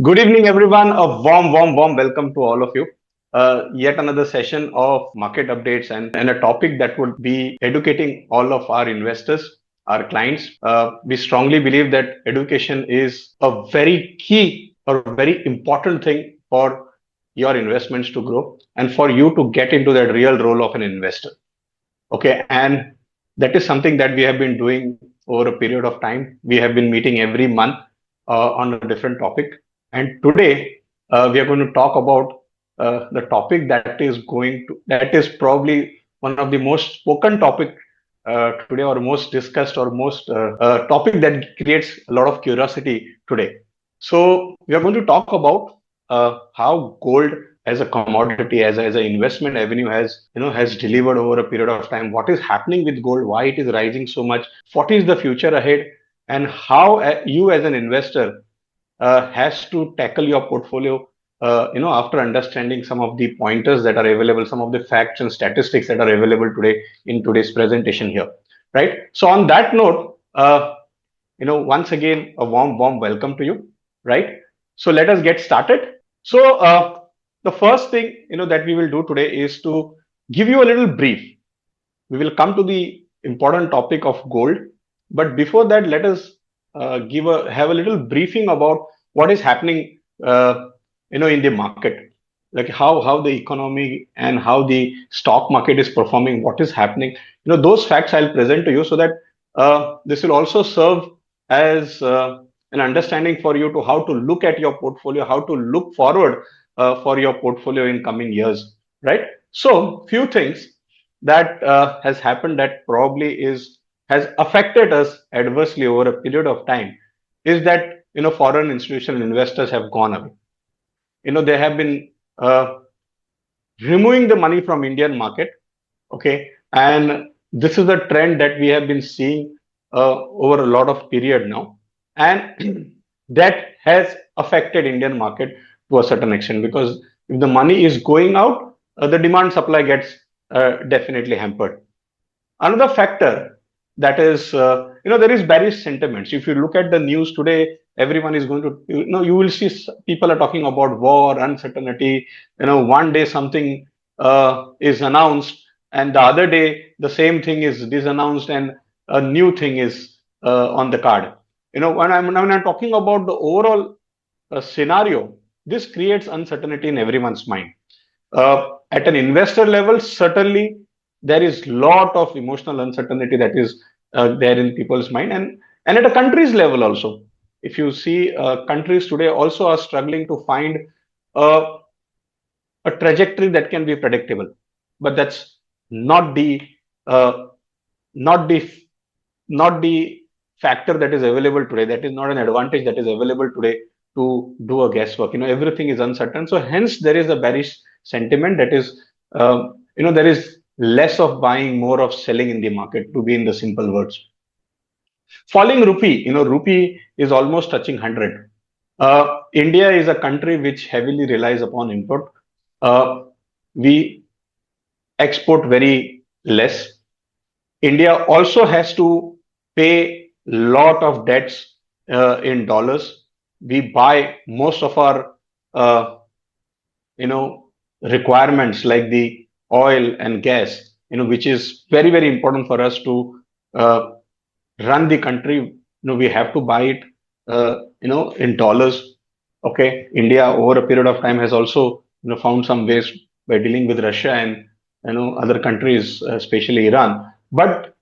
Good evening, everyone. A warm welcome to all of you. Yet another session of market updates and a topic that would be educating all of our investors, our clients. We strongly believe that education is a very key or very important thing for your investments to grow and for you to get into that real role of an investor. Okay, and that is something that we have been doing over a period of time. We have been meeting every month on a different topic. And today we are going to talk about the topic that is probably one of the most spoken topic today, or most discussed, or most topic that creates a lot of curiosity today. So we are going to talk about how gold as a commodity, as an investment avenue, has delivered over a period of time. What is happening with gold? Why it is rising so much? What is the future ahead? And how you as an investor has to tackle your portfolio. After understanding some of the pointers that are available, some of the facts and statistics that are available today in today's presentation here, right? So on that note, once again, a warm welcome to you, right? So let us get started. So the first thing that we will do today is to give you a little brief. We will come to the important topic of gold, but before that, let us have a little briefing about what is happening, in the market, like how the economy and how the stock market is performing, what is happening. Those facts I'll present to you so that this will also serve as an understanding for you to how to look at your portfolio, how to look forward for your portfolio in coming years, right? So, few things that has happened that probably is has affected us adversely over a period of time is that foreign institutional investors have gone away. They have been removing the money from Indian market. Okay, and this is a trend that we have been seeing over a lot of period now, and that has affected Indian market to a certain extent, because if the money is going out, the demand supply gets definitely hampered. Another factor that is, there is bearish sentiments. If you look at the news today, everyone is going to, you will see people are talking about war, uncertainty. One day something is announced, and the other day the same thing is disannounced, and a new thing is on the card. When I'm talking about the overall scenario, this creates uncertainty in everyone's mind. At an investor level, certainly there is lot of emotional uncertainty that is there in people's mind, and at a country's level also. If you see, countries today also are struggling to find uh, a trajectory that can be predictable, but that's not the uh, not the not the factor that is available today. That is not an advantage that is available today to do a guesswork. Everything is uncertain, so hence there is a bearish sentiment that is, there is less of buying, more of selling in the market, to be in the simple words. Falling rupee, rupee is almost touching 100. India is a country which heavily relies upon import. We export very less. India also has to pay lot of debts in dollars. We buy most of our uh, you know requirements like the oil and gas, which is very important for us to uh, run the country. We have to buy it in dollars. Okay, India over a period of time has also found some ways by dealing with Russia and other countries, especially Iran. But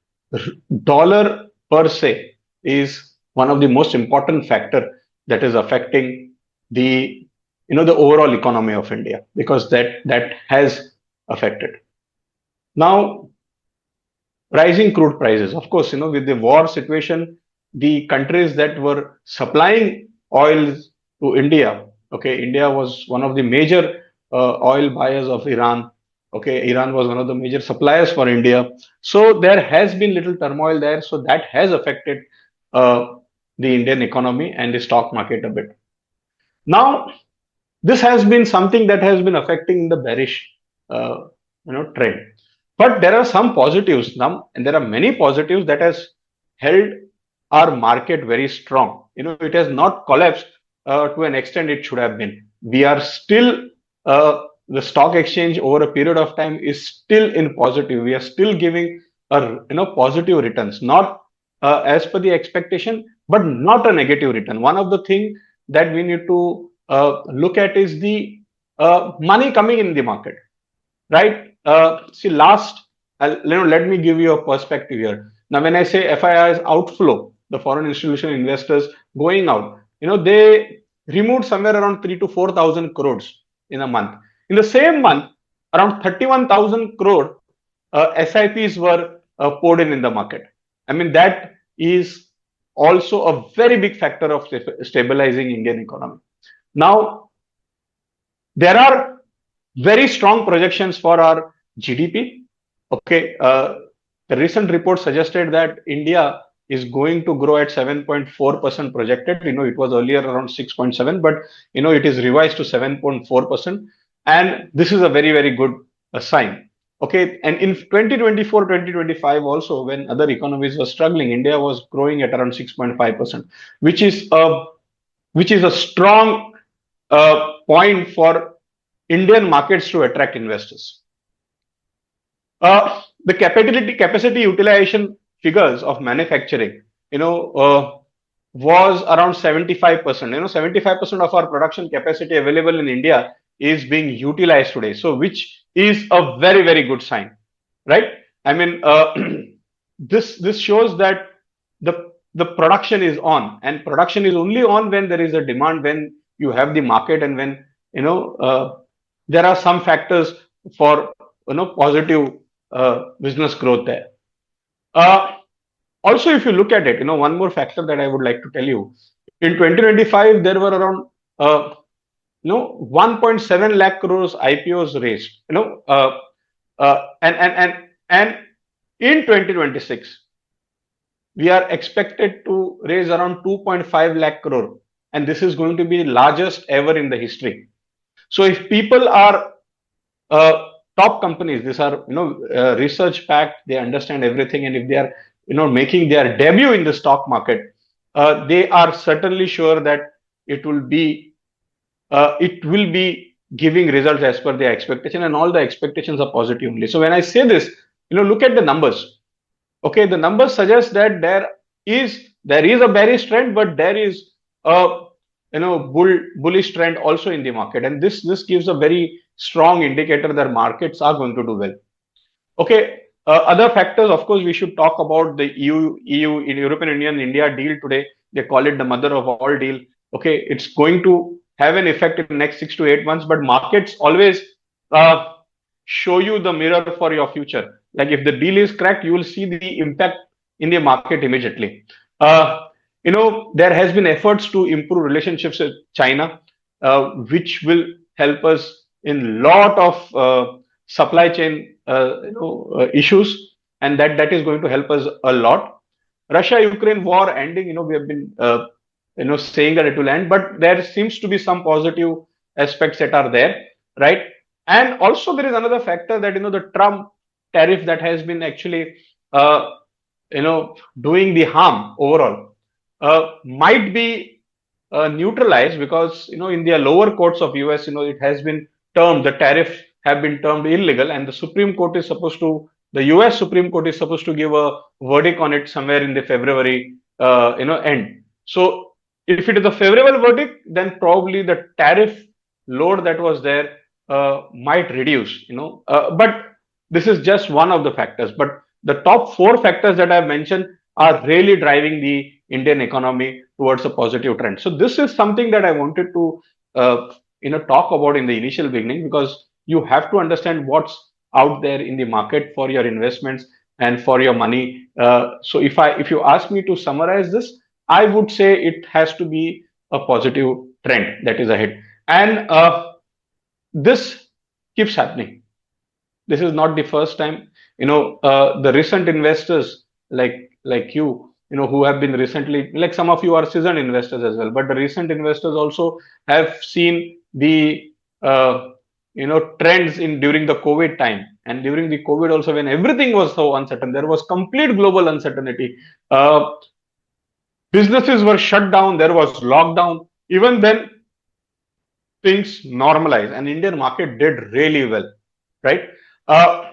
dollar per se is one of the most important factor that is affecting the the overall economy of India, because that has affected. Now, rising crude prices, of course, with the war situation, the countries that were supplying oil to India, okay, India was one of the major oil buyers of Iran. Okay, Iran was one of the major suppliers for India. So there has been little turmoil there. So that has affected uh, the Indian economy and the stock market a bit. Now, this has been something that has been affecting the bearish, trend. But there are some positives now, and there are many positives that has held our market very strong. It has not collapsed to an extent it should have been. We are still the stock exchange over a period of time is still in positive. We are still giving positive returns, not as per the expectation, but not a negative return. One of the thing that we need to look at is the money coming in the market, right? See, let me give you a perspective here. Now, when I say FII's outflow, the foreign institutional investors going out, they removed somewhere around 3 to 4 thousand crores in a month. In the same month, around 31,000 crore SIPs were poured in the market. I mean, that is also a very big factor of stabilizing Indian economy. Now, there are very strong projections for our GDP. Okay, the recent report suggested that India is going to grow at 7.4% projected. It was earlier around 6.7, but it is revised to 7.4%, and this is a very, very good sign. Okay, and in 2024, 2025 also, when other economies were struggling, India was growing at around 6.5%, which is a strong point for Indian markets to attract investors. The capacity utilization figures of manufacturing, was around 75%. 75% of our production capacity available in India is being utilized today. So, which is a very, very good sign, right? I mean, this shows that the production is on, and production is only on when there is a demand, when you have the market, and when there are some factors for positive business growth there. Also, if you look at it, one more factor that I would like to tell you, in 2025 there were around 1.7 lakh crores IPOs raised. And in 2026 we are expected to raise around 2.5 lakh crore, and this is going to be largest ever in the history. So if people are top companies, these are research packed, they understand everything, and if they are making their debut in the stock market, they are certainly sure that it will be giving results as per their expectation, and all the expectations are positive only. So when I say this, look at the numbers. Okay, the numbers suggest that there is a bearish trend, but there is a bullish trend also in the market, and this gives a very strong indicator that markets are going to do well. Okay, other factors, of course, we should talk about the EU, European Union, India deal today. They call it the mother of all deal. Okay, it's going to have an effect in the next 6 to 8 months, but markets always show you the mirror for your future. Like if the deal is cracked, you will see the impact in the market immediately. There has been efforts to improve relationships with China, which will help us in lot of supply chain issues, and that is going to help us a lot. Russia-Ukraine war ending, we have been saying that it will end, but there seems to be some positive aspects that are there, right? And also there is another factor that the Trump tariff that has been actually doing the harm overall might be neutralized, because in the lower courts of US, it has been termed, the tariff have been termed illegal, and the US Supreme Court is supposed to give a verdict on it somewhere in the February end. So if it is a favorable verdict, then probably the tariff load that was there might reduce. But this is just one of the factors. But the top 4 factors that I've mentioned are really driving the Indian economy towards a positive trend. So this is something that I wanted to talk about in the initial beginning, because you have to understand what's out there in the market for your investments and for your money. So if you ask me to summarize this, I would say it has to be a positive trend that is ahead, and this keeps happening. This is not the first time. The recent investors like you, who have been recently, like some of you are seasoned investors as well, but the recent investors also have seen the trends during the COVID time, and during the COVID also, when everything was so uncertain, there was complete global uncertainty. Businesses were shut down, there was lockdown, Even then, things normalize, and Indian market did really well, right? Uh,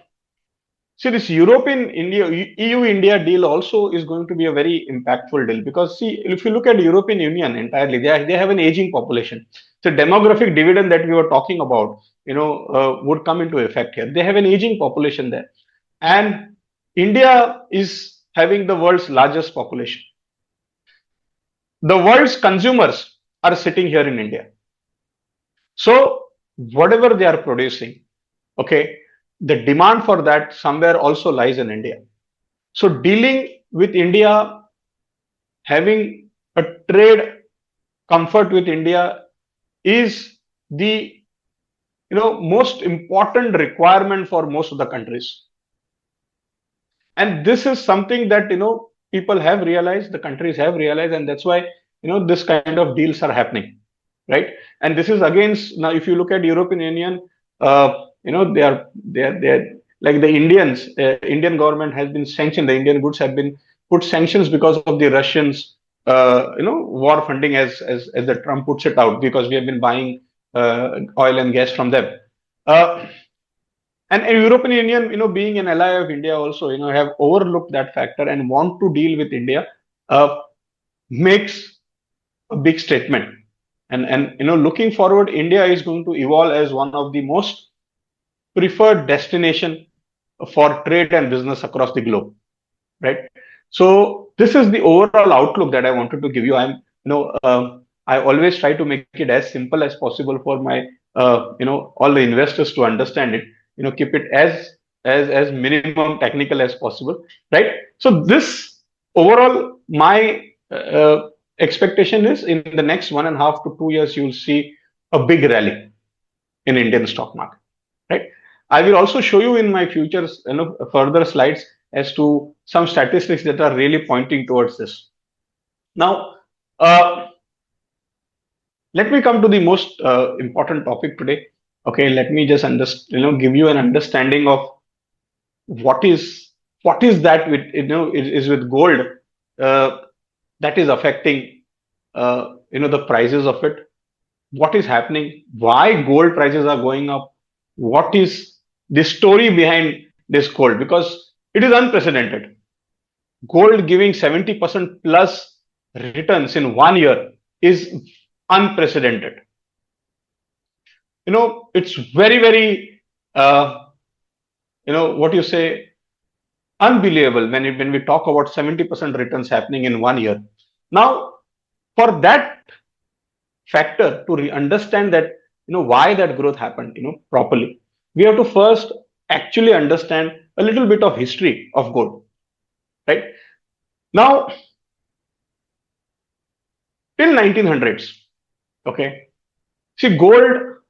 See, this European India, EU India deal also is going to be a very impactful deal because, see, if you look at European Union entirely, they have an aging population. So, demographic dividend that we were talking about, would come into effect here. They have an aging population there, and India is having the world's largest population. The world's consumers are sitting here in India. So, whatever they are producing, okay, the demand for that somewhere also lies in India. So dealing with India, having a trade comfort with India is the most important requirement for most of the countries. And this is something that people have realized, the countries have realized, and that's why this kind of deals are happening, right? And this is against, now if you look at European Union, they are like the Indian government has been sanctioned. The Indian goods have been put sanctions because of the Russians, war funding, as the Trump puts it out, because we have been buying oil and gas from them. Uh, and European Union, being an ally of India, also, have overlooked that factor and want to deal with India, makes a big statement. And looking forward, India is going to evolve as one of the most preferred destination for trade and business across the globe, right? So this is the overall outlook that I wanted to give you. I always try to make it as simple as possible for my all the investors to understand it. Keep it as minimum technical as possible, right? So this overall, my expectation is in the next 1.5 to 2 years, you'll see a big rally in Indian stock market, right? I will also show you in my future, further slides as to some statistics that are really pointing towards this. Now, let me come to the most important topic today. Okay, let me just give you an understanding of what is that with is with gold uh, that is affecting the prices of it. What is happening? Why gold prices are going up? What is the story behind this gold? Because it is unprecedented. Gold giving 70% plus returns in 1 year is unprecedented. It's very, very, what you say, unbelievable when we talk about 70% returns happening in 1 year. Now, for that factor to understand that, why that growth happened, properly, we have to first actually understand a little bit of history of gold, right? Now, till 1900s, okay, see, was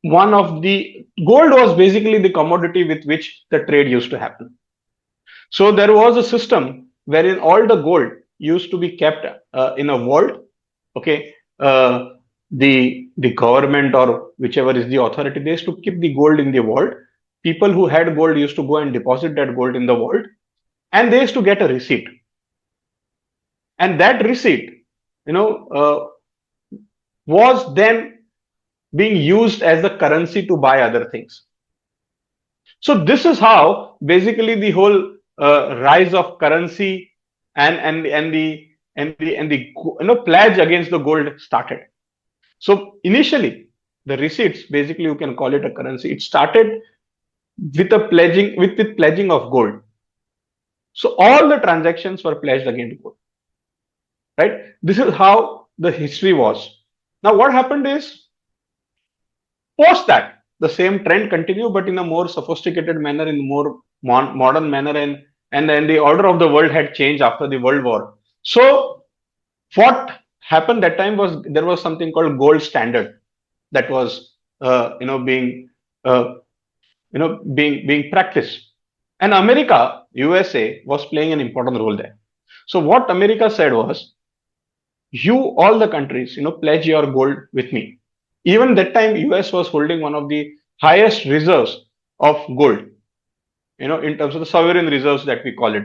gold was basically the commodity with which the trade used to happen. So there was a system wherein all the gold used to be kept in a vault. Okay, the government or whichever is the authority, they used to keep the gold in the vault. People who had gold used to go and deposit that gold in the vault, and they used to get a receipt. And that receipt, was then being used as the currency to buy other things. So this is how basically the whole rise of currency and the pledge against the gold started. So initially, the receipts, basically you can call it a currency. It started with a pledging with the pledging of gold. So all the transactions were pledged against gold, right? This is how the history was. Now what happened is, post that, the same trend continued, but in a more sophisticated manner, in a more modern manner, and then the order of the world had changed after the World War. So what happened that time was there was something called gold standard that was being being practiced, and America, USA, was playing an important role there. So what America said was, you all the countries pledge your gold with me. Even that time, US was holding one of the highest reserves of gold, in terms of the sovereign reserves that we call it.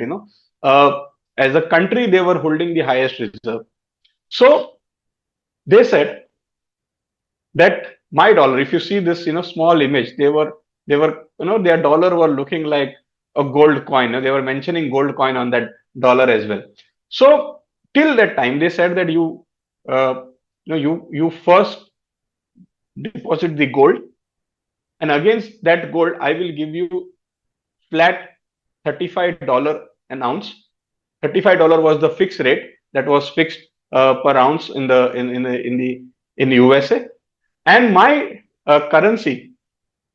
As a country, they were holding the highest reserve. So they said that my dollar, if you see this, small image, they were, their dollar were looking like a gold coin. They were mentioning gold coin on that dollar as well. So till that time, they said that uh, you first deposit the gold, and against that gold, I will give you flat $35 an ounce. $35 was the fixed rate that was fixed per ounce in the USA, and my currency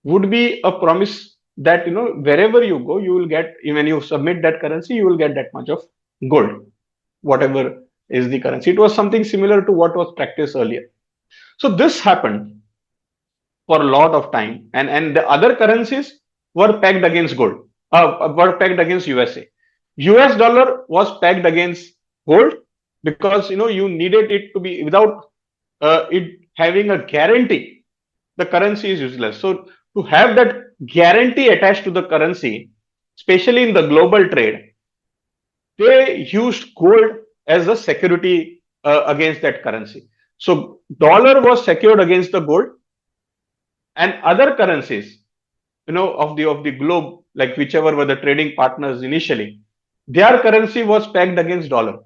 would be a promise that wherever you go, you will get, when you submit that currency, you will get that much of gold, whatever is the currency. It was something similar to what was practiced earlier. So this happened for a lot of time, and the other currencies were pegged against gold, were pegged against USA. US dollar was pegged against gold because you needed it to be, without it having a guarantee, the currency is useless. So to have that guarantee attached to the currency, especially in the global trade, they used gold as a security against that currency. So dollar was secured against the gold, and other currencies, of the globe, like whichever were the trading partners initially, their currency was pegged against dollar,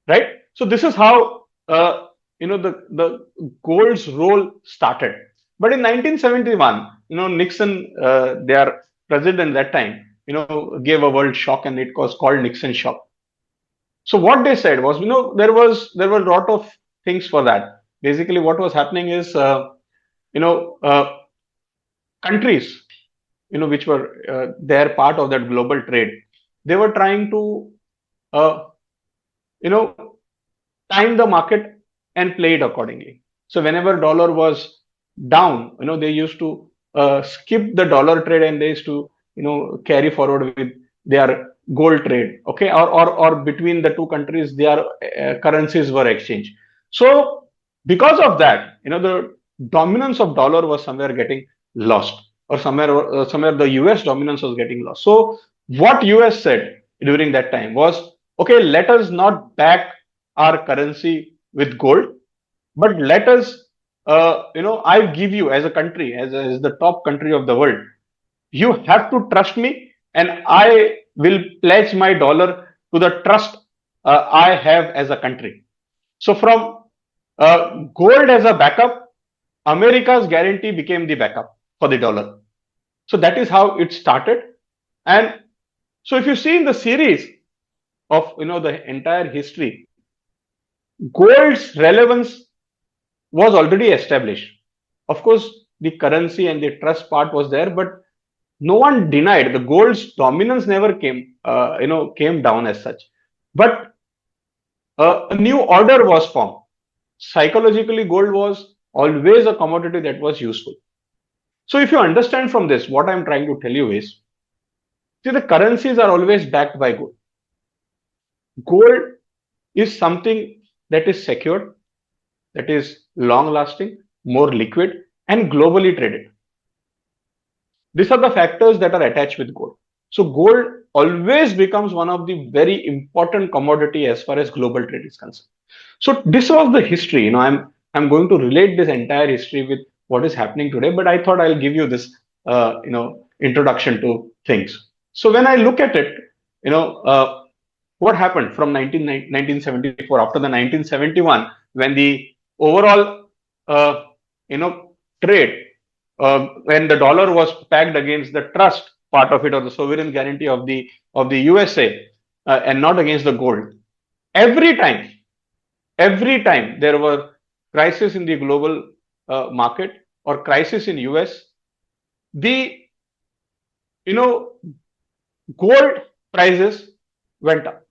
right? So this is how the gold's role started. But in 1971, Nixon, their president that time, gave a world shock, and it was called Nixon shock. So what they said was, there were a lot of things for that. Basically, what was happening is, you know, uh, countries, which were their part of that global trade, they were trying to, uh, you know, time the market and play it accordingly. So whenever dollar was down, they used to skip the dollar trade, and they used to, carry forward with their gold trade. Okay, or between the two countries, their currencies were exchanged. So because of that, the dominance of dollar was somewhere getting lost, or somewhere the US dominance was getting lost. So what US said during that time was, okay, let us not back our currency with gold, but let us, I give you, as a country, as the top country of the world, you have to trust me, and I will pledge my dollar to the trust I have as a country. So from gold as a backup, America's guarantee became the backup for the dollar. So that is how it started. And so if you see in the series of the entire history, gold's relevance was already established. Of course, the currency and the trust part was there, but no one denied the gold's dominance never came down as such. But a new order was formed. Psychologically, gold was always a commodity that was useful. So if you understand from this, what I'm trying to tell you is, see, the currencies are always backed by gold. Gold is something that is secured, that is long lasting, more liquid, and globally traded. These are the factors that are attached with gold. So gold always becomes one of the very important commodity as far as global trade is concerned. So this was the history. I'm going to relate this entire history with what is happening today, but I thought I'll give you this introduction to things. So when I look at it, what happened from 1974, after the 1971, when the overall trade, when the dollar was pegged against the trust part of it, or the sovereign guarantee of the USA, and not against the gold. Every time there were crisis in the global market, or crisis in US, the gold prices went up.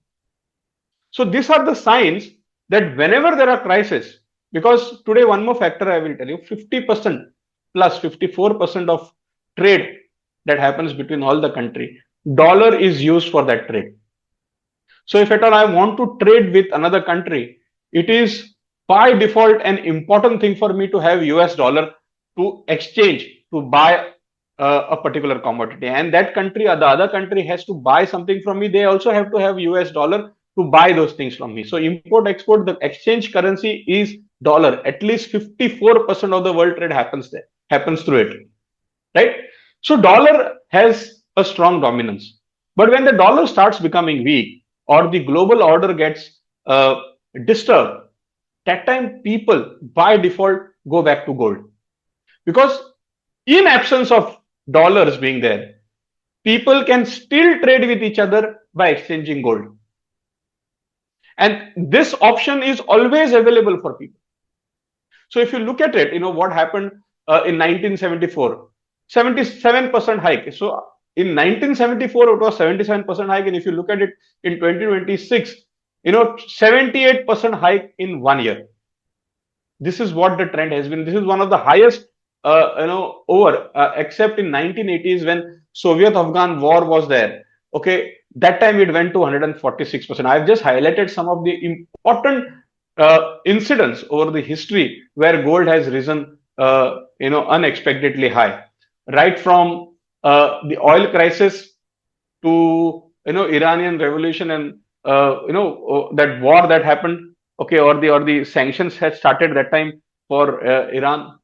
So these are the signs that whenever there are crises, because today one more factor I will tell you, 50% plus 54% of trade that happens between all the country, dollar is used for that trade. So if at all I want to trade with another country, it is by default an important thing for me to have US dollar to exchange, to buy a particular commodity, and that country or the other country has to buy something from me, they also have to have US dollar to buy those things from me. So import export, the exchange currency is dollar. At least 54% of the world trade happens there, happens through it, right? So dollar has a strong dominance. But when the dollar starts becoming weak or the global order gets disturbed, that time people by default go back to gold, because in absence of dollars being there, people can still trade with each other by exchanging gold, and this option is always available for people. So if you look at it, what happened in 1974, 77% hike. So in 1974 it was 77% hike, and if you look at it in 2026, 78% hike in 1 year. This is what the trend has been. This is one of the highest, except in 1980s when Soviet Afghan war was there. Okay, that time it went to 146%. I've just highlighted some of the important incidents over the history where gold has risen, unexpectedly high, right from the oil crisis to Iranian revolution, and that war that happened. Okay, or the sanctions had started that time for Iran,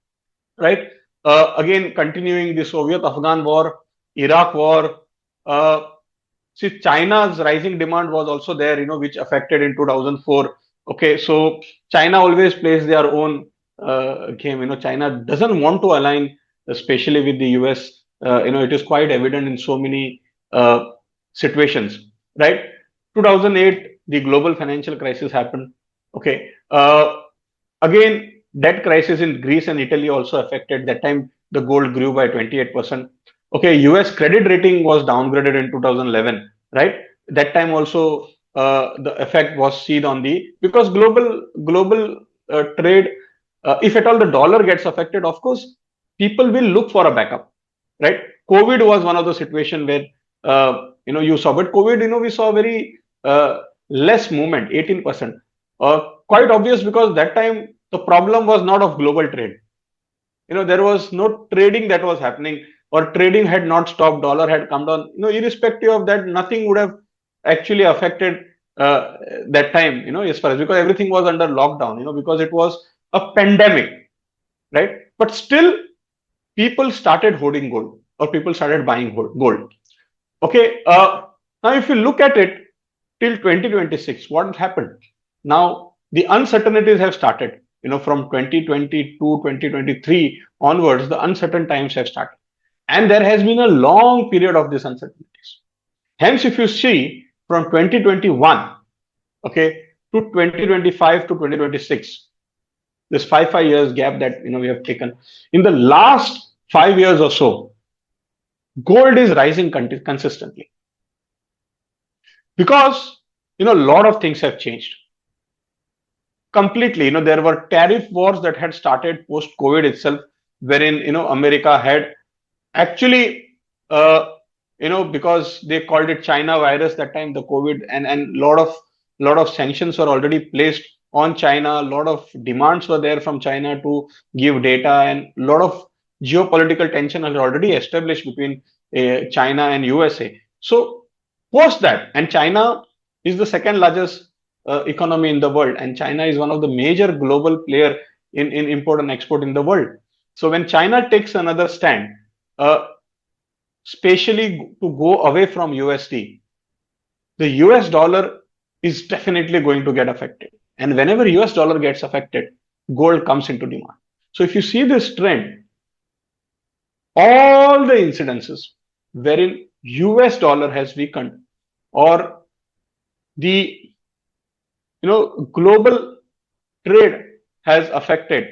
right? Again, continuing the Soviet Afghan war, Iraq war. See, China's rising demand was also there, which affected in 2004. Okay, so China always plays their own game. China doesn't want to align, especially with the US. It is quite evident in so many situations, right? 2008, the global financial crisis happened. Okay, again, debt crisis in Greece and Italy also affected. That time, the gold grew by 28%. Okay, US credit rating was downgraded in 2011, right? That time also, the effect was seen on the, because global trade. If at all the dollar gets affected, of course, people will look for a backup, right? COVID was one of the situation where you saw, but COVID, we saw very less movement, 18%. Quite obvious, because that time the problem was not of global trade. There was no trading that was happening, or trading had not stopped, dollar had come down. Irrespective of that, nothing would have actually affected that time, as far as, because everything was under lockdown, because it was a pandemic, right? But still, people started hoarding gold, or people started buying gold. Okay, now if you look at it till 2026, what happened? Now the uncertainties have started. From 2022, 2023 onwards, the uncertain times have started, and there has been a long period of these uncertainties. Hence, if you see from 2021, okay, to 2025 to 2026, this five years gap that we have taken, in the last 5 years or so, gold is rising consistently, because a lot of things have changed completely. There were tariff wars that had started post COVID itself, wherein America had actually, because they called it China virus that time, the COVID, and lot of sanctions were already placed on China. A lot of demands were there from China to give data, and a lot of geopolitical tension has already established between China and USA. So post that, and China is the second largest economy in the world, and China is one of the major global player in import and export in the world. So when China takes another stand, especially to go away from USD, the US dollar is definitely going to get affected. And whenever US dollar gets affected, gold comes into demand. So if you see this trend, all the incidences wherein US dollar has weakened, or the global trade has affected,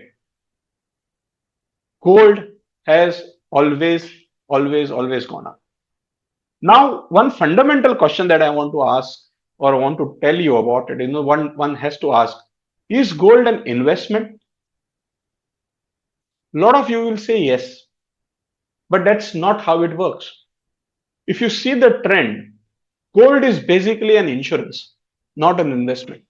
gold has always gone up. Now, one fundamental question that I want to ask, or I want to tell you about it, one has to ask, is gold an investment? A lot of you will say yes, but that's not how it works. If you see the trend, gold is basically an insurance, not an investment.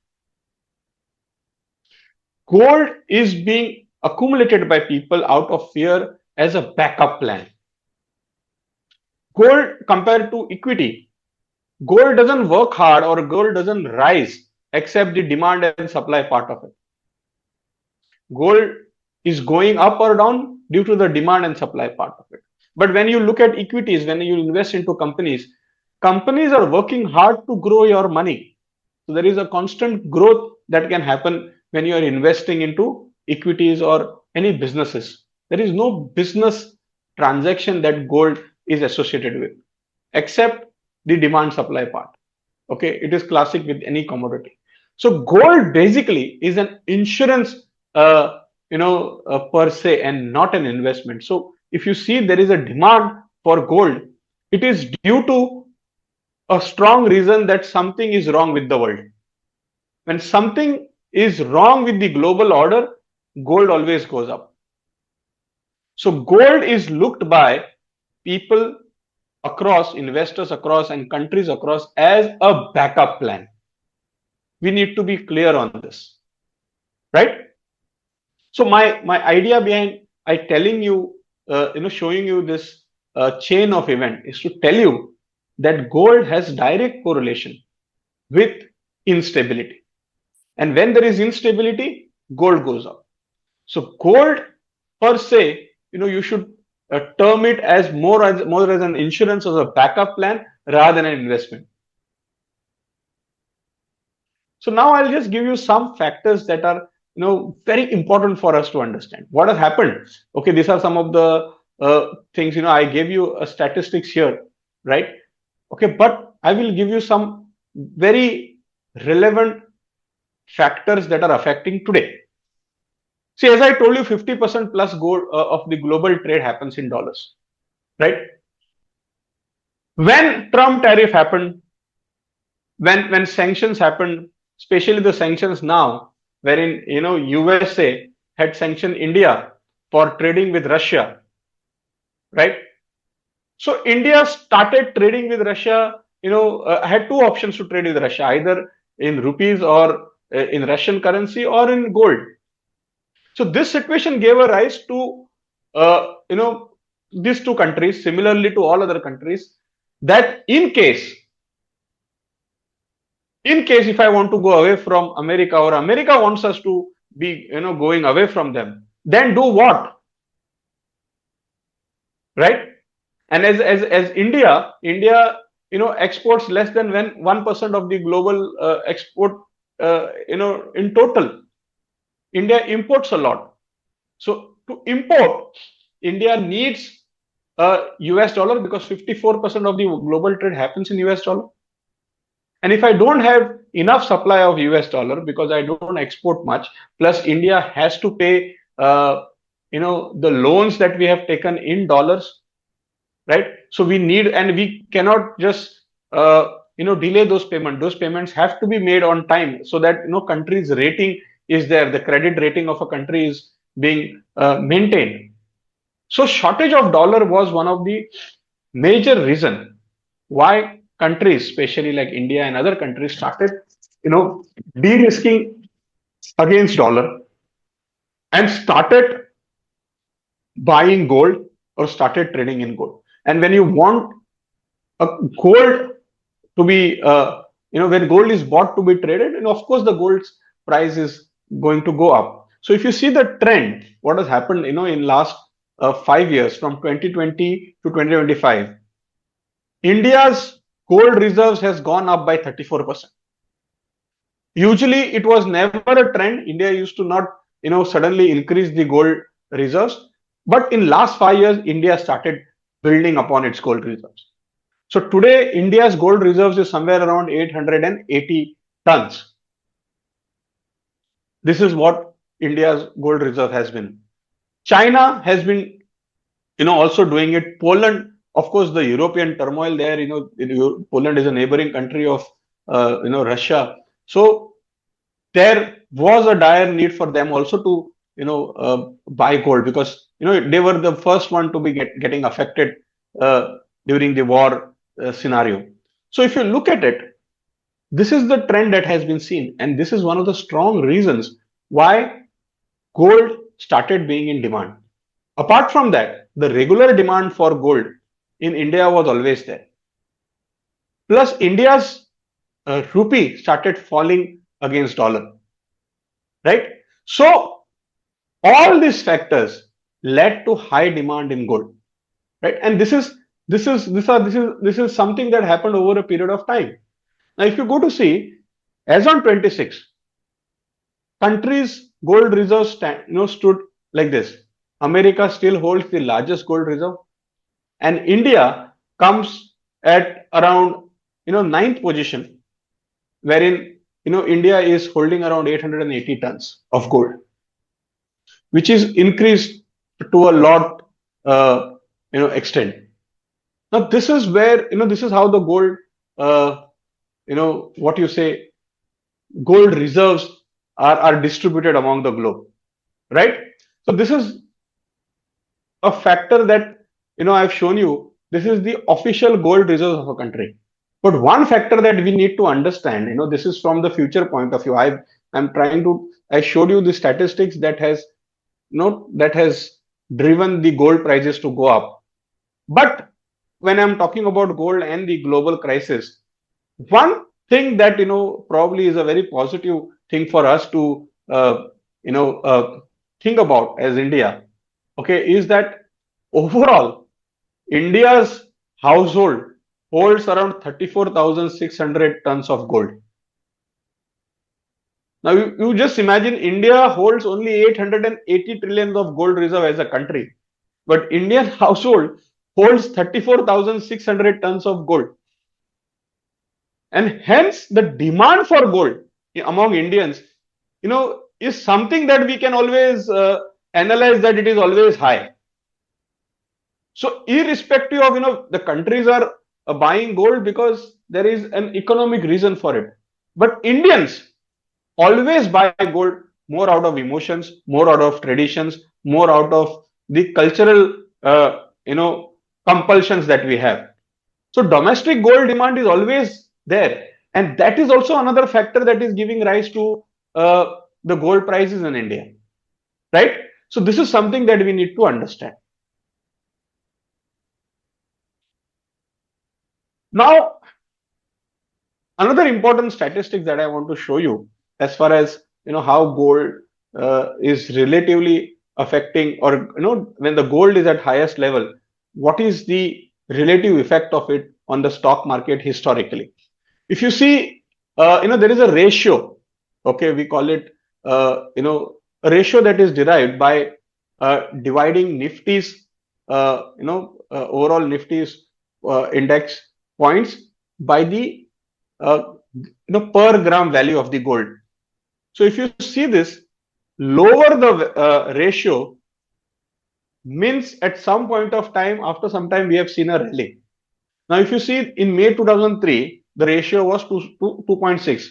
Gold is being accumulated by people out of fear as a backup plan. Gold compared to equity, Gold doesn't work hard or gold doesn't rise except the demand and supply part of it. Gold is going up or down due to the demand and supply part of it. But when you look at equities, when you invest into companies, companies are working hard to grow your money. So there is a constant growth that can happen when you are investing into equities or any businesses. There is no business transaction that gold is associated with, except the demand supply part. Okay, it is classic with any commodity. So gold basically is an insurance, per se, and not an investment. So if you see there is a demand for gold, it is due to a strong reason that something is wrong with the world. When something is wrong with the global order, gold always goes up. So gold is looked by people across, investors across, and countries across as a backup plan. We need to be clear on this, right? So my idea behind I telling you, showing you this chain of event is to tell you that gold has direct correlation with instability, and when there is instability, gold goes up. So gold per se, you should term it as more as an insurance, as a backup plan rather than an investment. So now I'll just give you some factors that are very important for us to understand what has happened. Okay, these are some of the things. I gave you a statistics here, right? Okay, but I will give you some very relevant factors that are affecting today. See, as I told you, 50% plus gold of the global trade happens in dollars, right? When Trump tariff happened, when sanctions happened, especially the sanctions now, wherein USA had sanctioned India for trading with Russia, right? So India started trading with Russia. Had two options to trade with Russia, either in rupees or in Russian currency or in gold. So this situation gave a rise to these two countries, similarly to all other countries, that in case if I want to go away from America, or America wants us to be going away from them, then do what? Right? And as India exports less than 1% of the global export, in total. India imports a lot. So to import, India needs a US dollar, because 54% of the global trade happens in US dollar. And if I don't have enough supply of US dollar, because I don't export much, plus India has to pay, the loans that we have taken in dollars, right? So we need, and we cannot just, delay those payments. Those payments have to be made on time, so that country's rating is there. The credit rating of a country is being maintained. So shortage of dollar was one of the major reason why countries, especially like India and other countries, started, de-risking against dollar and started buying gold or started trading in gold. And when you want a gold to be, when gold is bought to be traded, and of course the gold's price is going to go up. So if you see the trend, what has happened, in last 5 years, from 2020 to 2025, India's gold reserves has gone up by 34%. Usually it was never a trend. India used to not, suddenly increase the gold reserves. But in last 5 years, India started building upon its gold reserves. So today, India's gold reserves is somewhere around 880 tons. This is what India's gold reserve has been. China has been, also doing it. Poland, of course, the European turmoil there, Poland is a neighboring country of, Russia. So there was a dire need for them also to, buy gold, because, they were the first one to be getting affected during the war scenario. So if you look at it, this is the trend that has been seen, and this is one of the strong reasons why gold started being in demand. Apart from that, the regular demand for gold in India was always there. Plus, India's rupee started falling against dollar, right? So all these factors led to high demand in gold, right? And this is something that happened over a period of time. Now, if you go to see, as on 26, countries' gold reserves stood like this. America still holds the largest gold reserve, and India comes at around ninth position, wherein India is holding around 880 tons of gold, which is increased to a lot extent. Now this is where this is how the gold what you say gold reserves are distributed among the globe, right? So this is a factor that I've shown you. This is the official gold reserves of a country. But one factor that we need to understand, this is from the future point of view. I showed you the statistics that has that has driven the gold prices to go up. But when I'm talking about gold and the global crisis, one thing that probably is a very positive thing for us to you know uh, think about as India, okay, is that overall India's household holds around 34,600 tons of gold. Now you just imagine India holds only 880 trillions of gold reserve as a country, but Indian household holds 34,600 tons of gold, and hence the demand for gold among Indians, is something that we can always analyze that it is always high. So irrespective of the countries are buying gold because there is an economic reason for it, but Indians always buy gold more out of emotions, more out of traditions, more out of the cultural compulsions that we have. So domestic gold demand is always there, and that is also another factor that is giving rise to the gold prices in India, right? So this is something that we need to understand. Now, another important statistic that I want to show you, as far as how gold is relatively affecting, or when the gold is at highest level, what is the relative effect of it on the stock market historically? If you see, there is a ratio. Okay, we call it a ratio that is derived by dividing Nifty's overall Nifty's index points by the per gram value of the gold. So if you see this, lower the ratio means at some point of time, after some time, we have seen a rally. Now, if you see in May 2003, the ratio was 2.6.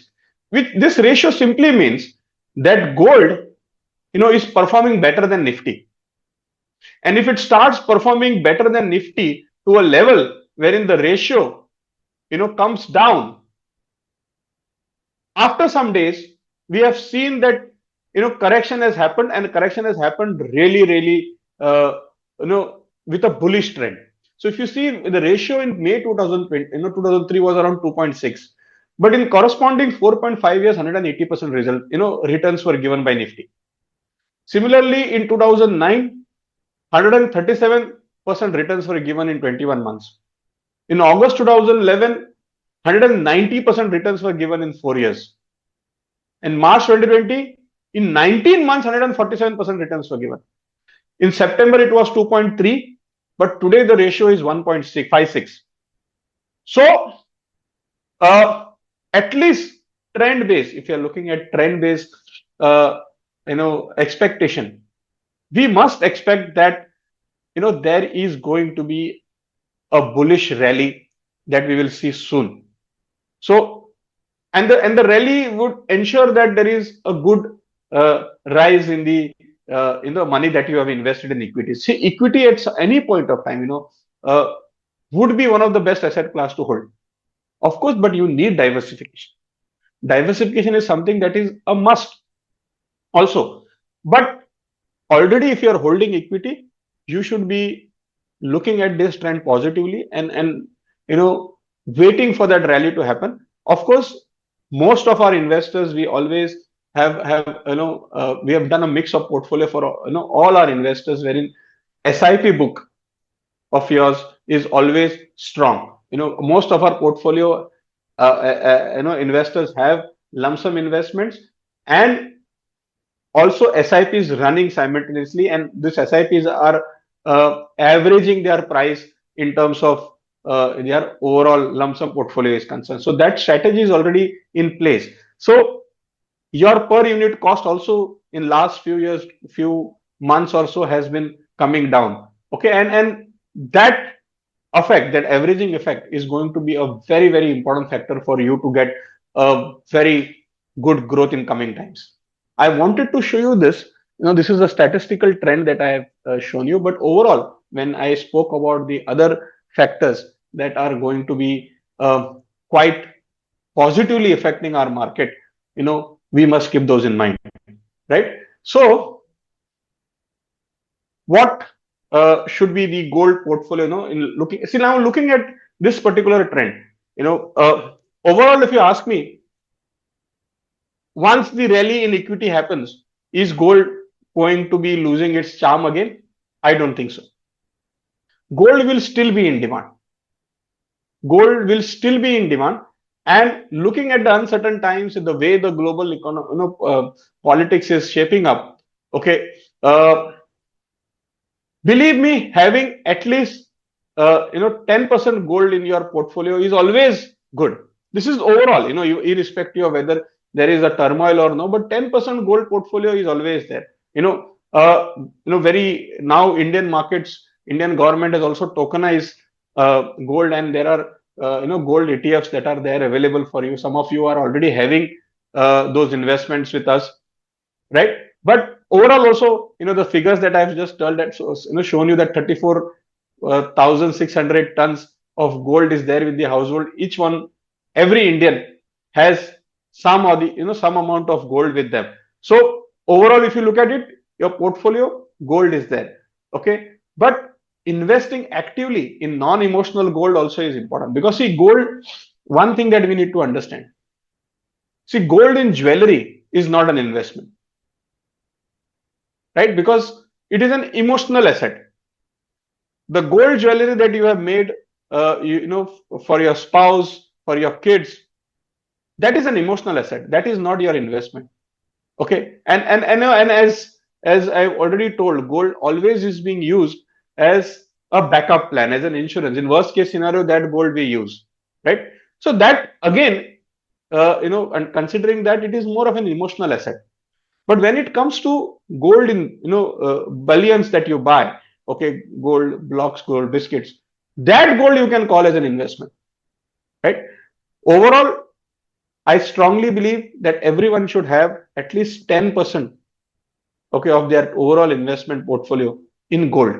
With this ratio simply means that gold, is performing better than Nifty. And if it starts performing better than Nifty to a level wherein the ratio, comes down, after some days, we have seen that correction has happened, and correction has happened really with a bullish trend. So if you see the ratio in May 2020, 2003 was around 2.6, but in corresponding 4.5 years, 180% result, returns were given by Nifty. Similarly, in 2009, 137% returns were given in 21 months. In August 2011, 190% returns were given in 4 years. In March 2020, in 19 months, 147% returns were given. In September, it was 2.3, but today the ratio is 1.56. So, at least trend based, if you're looking at trend based, expectation, we must expect that, there is going to be a bullish rally that we will see soon. So, and the rally would ensure that there is a good rise in the money that you have invested in equity. See, equity at any point of time, would be one of the best asset class to hold. Of course, but you need diversification. Diversification is something that is a must also. But already, if you are holding equity, you should be looking at this trend positively, and waiting for that rally to happen. Of course, most of our investors, we always have we have done a mix of portfolio for all our investors, wherein SIP book of yours is always strong. Most of our portfolio, investors have lump sum investments, and also SIPs running simultaneously, and these SIPs are averaging their price in terms of their overall lump sum portfolio is concerned. So that strategy is already in place. So your per unit cost also in last few years, few months or so has been coming down. Okay, and that effect, that averaging effect, is going to be a very, very important factor for you to get a very good growth in coming times. I wanted to show you this. This is a statistical trend that I have shown you, but overall, when I spoke about the other factors that are going to be quite positively affecting our market, we must keep those in mind, right? So what should be the gold portfolio, in looking, see, now looking at this particular trend, overall, if you ask me, once the rally in equity happens, is gold going to be losing its charm again? I don't think so. Gold will still be in demand. Gold will still be in demand. And looking at the uncertain times, the way the global politics is shaping up, okay, believe me, having at least 10% gold in your portfolio is always good. This is overall, irrespective of whether there is a turmoil or no, but 10% gold portfolio is always there. Very now Indian markets, Indian government has also tokenized gold, and there are gold ETFs that are there available for you. Some of you are already having those investments with us, right? But overall, also, the figures that I've just told, that shown you that 34,600 tons of gold is there with the household. Each one, every Indian has some or some amount of gold with them. So overall, if you look at it, your portfolio, gold is there. Okay, but investing actively in non-emotional gold also is important, because see, gold, one thing that we need to understand. See, gold in jewelry is not an investment, right? Because it is an emotional asset. The gold jewelry that you have made, for your spouse, for your kids, that is an emotional asset. That is not your investment. Okay, and as I've already told, gold always is being used as a backup plan, as an insurance. In worst case scenario, that gold we use, right? So that again, and considering that, it is more of an emotional asset. But when it comes to gold in bullions that you buy, okay, gold blocks, gold biscuits, that gold you can call as an investment, right? Overall, I strongly believe that everyone should have at least 10%, okay, of their overall investment portfolio in gold,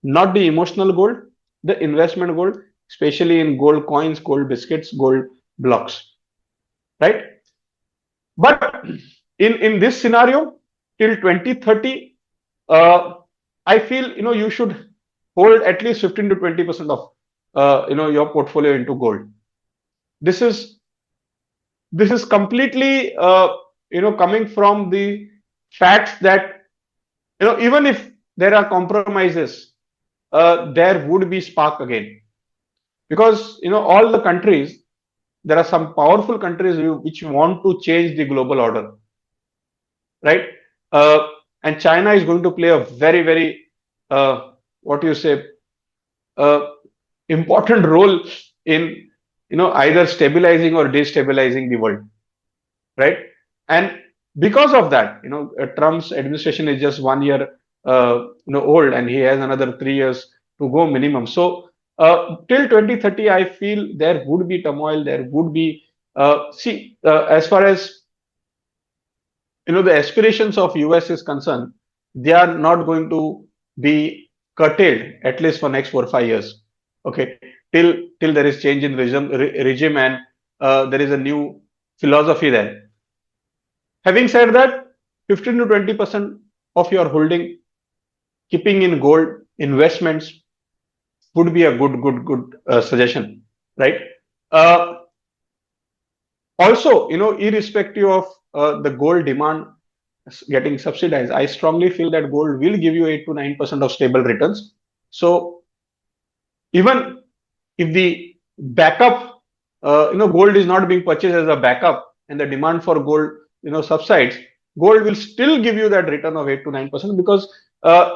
not the emotional gold, the investment gold, especially in gold coins, gold biscuits, gold blocks, right? But in this scenario, till 2030, uh, I feel you should hold at least 15 to 20% of your portfolio into gold. This is completely coming from the facts that even if there are compromises, there would be spark again, because all the countries, there are some powerful countries which want to change the global order, right? Uh, and China is going to play a very, very, what do you say, uh, important role in either stabilizing or destabilizing the world, right? And because of that, Trump's administration is just 1 year old, and he has another 3 years to go minimum. So till 2030, I feel there would be turmoil. There would be as far as the aspirations of US is concerned, they are not going to be curtailed, at least for next 4 or 5 years. Okay, till there is change in regime, and there is a new philosophy there. Having said that, 15 to 20% of your holding, keeping in gold investments, would be a good suggestion, right? Uh, Also, irrespective of the gold demand getting subsidized, I strongly feel that gold will give you 8 to 9% of stable returns. So even if the backup, gold is not being purchased as a backup and the demand for gold, subsides, gold will still give you that return of 8 to 9% because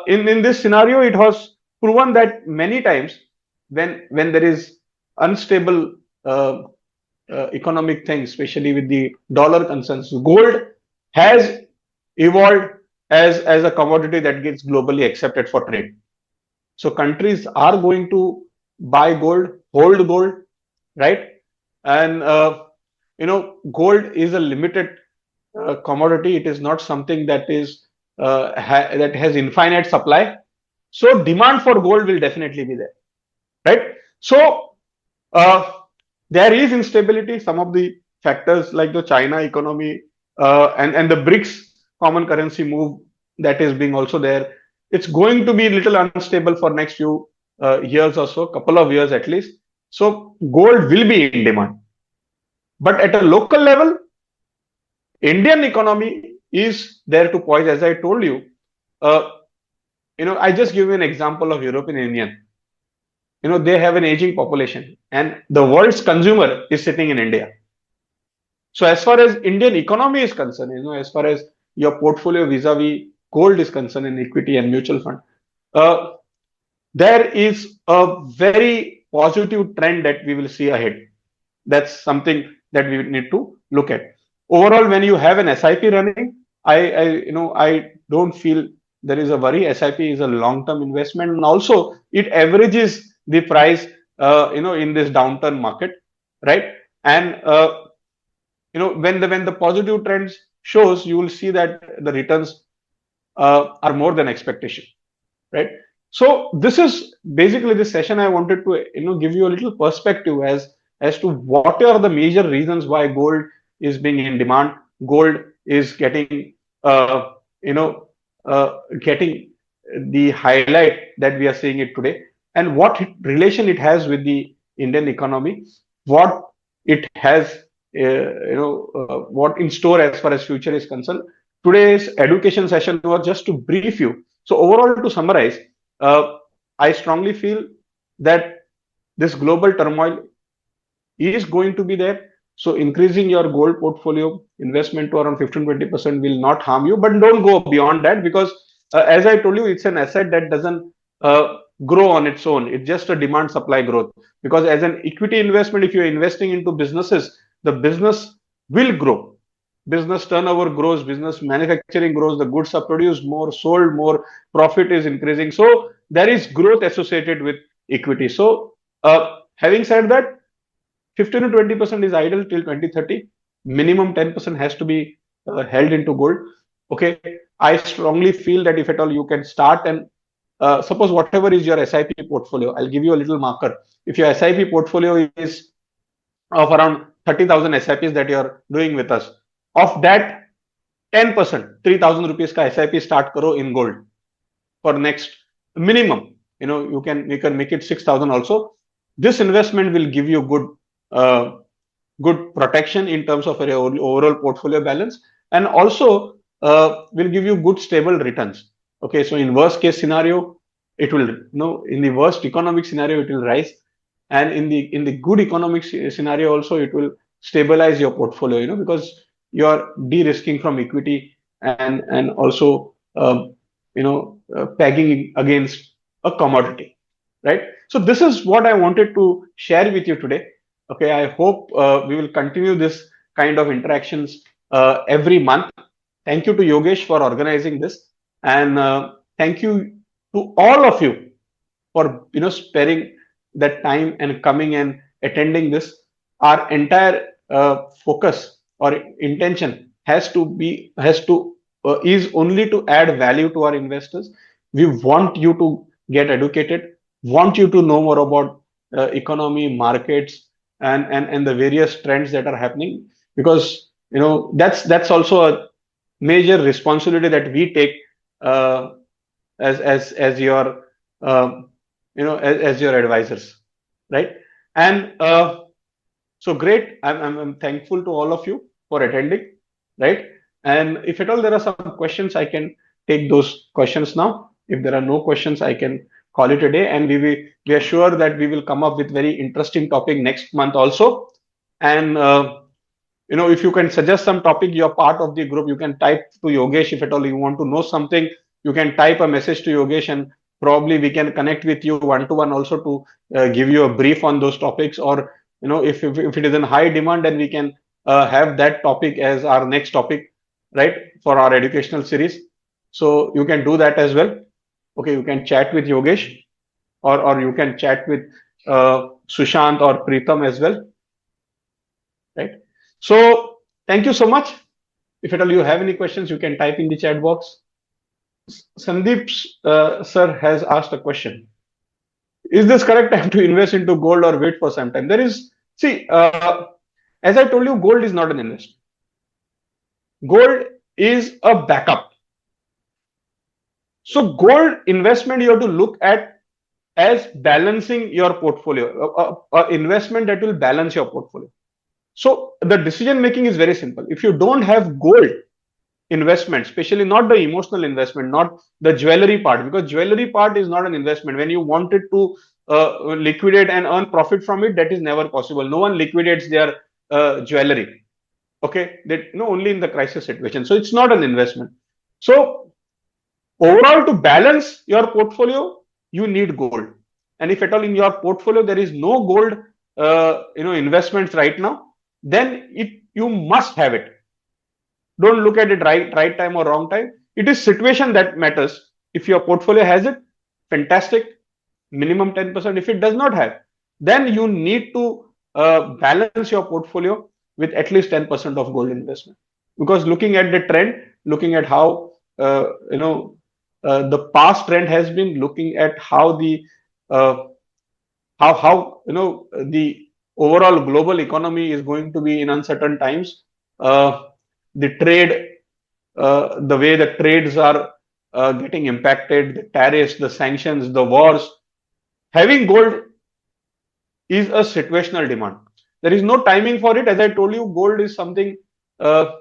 in this scenario, it was proven that many times when there is unstable uh, economic things, especially with the dollar concerns, gold has evolved as a commodity that gets globally accepted for trade. So countries are going to buy gold, hold gold, right? And gold is a limited commodity. It is not something that that has infinite supply. So demand for gold will definitely be there, right? So uh, there is instability. Some of the factors like the China economy and the BRICS common currency move that is being also there. It's going to be a little unstable for next few years or so, couple of years at least. So gold will be in demand. But at a local level, Indian economy is there to poise. As I told you, uh, I just give you an example of European Union. They have an aging population, and the world's consumer is sitting in India. So as far as Indian economy is concerned, as far as your portfolio vis-a-vis gold is concerned in equity and mutual fund, uh, there is a very positive trend that we will see ahead. That's something that we need to look at. Overall, when you have an SIP running, I don't feel there is a worry. SIP is a long-term investment, and also it averages the price, in this downturn market, right? And when the positive trends shows, you will see that the returns are more than expectation, right? So this is basically the session. I wanted to give you a little perspective as to what are the major reasons why gold is being in demand. Gold is getting uh, you know getting the highlight that we are seeing it today, and what relation it has with the Indian economy, what it has what in store as far as future is concerned. Today's education session was just to brief you. So overall, to summarize, uh, I strongly feel that this global turmoil is going to be there. So increasing your gold portfolio investment to around 15-20% will not harm you, but don't go beyond that because, as I told you, it's an asset that doesn't grow on its own. It's just a demand supply growth. Because as an equity investment, if you're investing into businesses, the business will grow. Business turnover grows, business manufacturing grows, the goods are produced more, sold more, profit is increasing. So there is growth associated with equity. So having said that, 15 to 20% is idle till 2030. Minimum 10% has to be held into gold. Okay. I strongly feel that if at all you can start and suppose whatever is your SIP portfolio, I'll give you a little marker. If your SIP portfolio is of around 30,000 SIPs that you're doing with us, of that 10%, 3,000 rupees ka SIP start karo in gold for next minimum. You can make it 6,000 also. This investment will give you uh, good protection in terms of your overall portfolio balance, and also will give you good stable returns. Okay, so in worst case scenario, it will in the worst economic scenario it will rise, and in the good economic scenario also it will stabilize your portfolio. Because you are de-risking from equity and also pegging against a commodity, right? So this is what I wanted to share with you today. Okay, I hope we will continue this kind of interactions every month. Thank you to Yogesh for organizing this, and thank you to all of you for sparing that time and coming and attending this. Our entire focus or intention is only to add value to our investors. We want you to get educated, want you to know more about economy, markets, and the various trends that are happening, because that's also a major responsibility that we take uh, as your um, as your advisors, right? And So great. I'm thankful to all of you for attending, right? And if at all there are some questions, I can take those questions now. If there are no questions, I can call it a day. And we are sure that we will come up with very interesting topic next month also. And if you can suggest some topic, you're part of the group, you can type to Yogesh. If at all you want to know something, you can type a message to Yogesh, and probably we can connect with you one to one also to give you a brief on those topics. Or if it is in high demand, then we can have that topic as our next topic, right, for our educational series. So you can do that as well. Okay, you can chat with Yogesh, or you can chat with Sushant or Preetham as well, right? So thank you so much. If at all you have any questions, you can type in the chat box. Sandeep sir has asked a question. Is this correct time to invest into gold or wait for some time? There is, see, as I told you, gold is not an investment. Gold is a backup. So gold investment you have to look at as balancing your portfolio, investment that will balance your portfolio. So the decision making is very simple. If you don't have gold investment, especially not the emotional investment, not the jewelry part, because jewelry part is not an investment. When you wanted to liquidate and earn profit from it, that is never possible. No one liquidates their jewelry. Okay, that only in the crisis situation. So it's not an investment. So overall, to balance your portfolio, you need gold. And if at all in your portfolio there is no gold, investments right now, then you must have it. Don't look at it right time or wrong time. It is situation that matters. If your portfolio has it, fantastic, minimum 10%. If it does not have, then you need to balance your portfolio with at least 10% of gold investment. Because looking at the trend, looking at how the past trend has been, looking at how uh, the overall global economy is going to be in uncertain times. The trade, the way the trades are getting impacted, the tariffs, the sanctions, the wars. Having gold is a situational demand. There is no timing for it. As I told you, gold is something that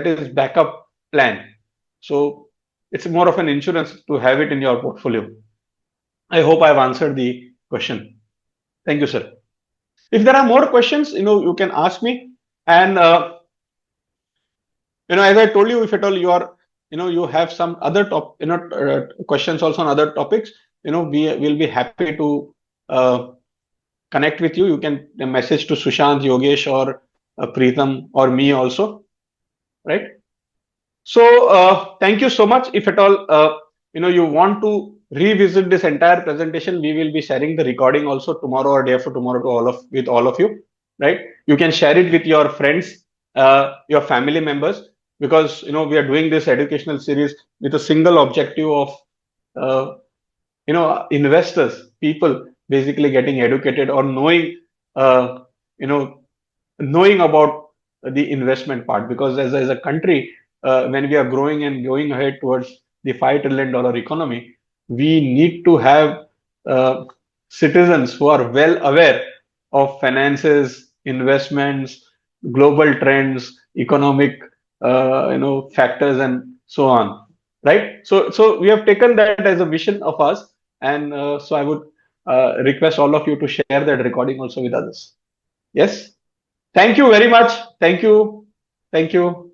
is backup plan. So it's more of an insurance to have it in your portfolio. I hope I've answered the question. Thank you, sir. If there are more questions, you can ask me. And as I told you, if at all you are, you have some other questions also on other topics, we will be happy to connect with you. You can message to Sushant, Yogesh, or Preetham, or me also, right? So thank you so much. If at all you want to revisit this entire presentation, we will be sharing the recording also tomorrow or day after tomorrow to with all of you, right? You can share it with your friends, your family members, because we are doing this educational series with a single objective of uh, investors, people basically getting educated or knowing you know knowing about the investment part. Because as a country, when we are growing and going ahead towards the $5 trillion economy, we need to have uh, citizens who are well aware of finances, investments, global trends, economic factors, and so on, right? So we have taken that as a vision of us. And so I would request all of you to share that recording also with others. Yes. Thank you very much. Thank you. Thank you.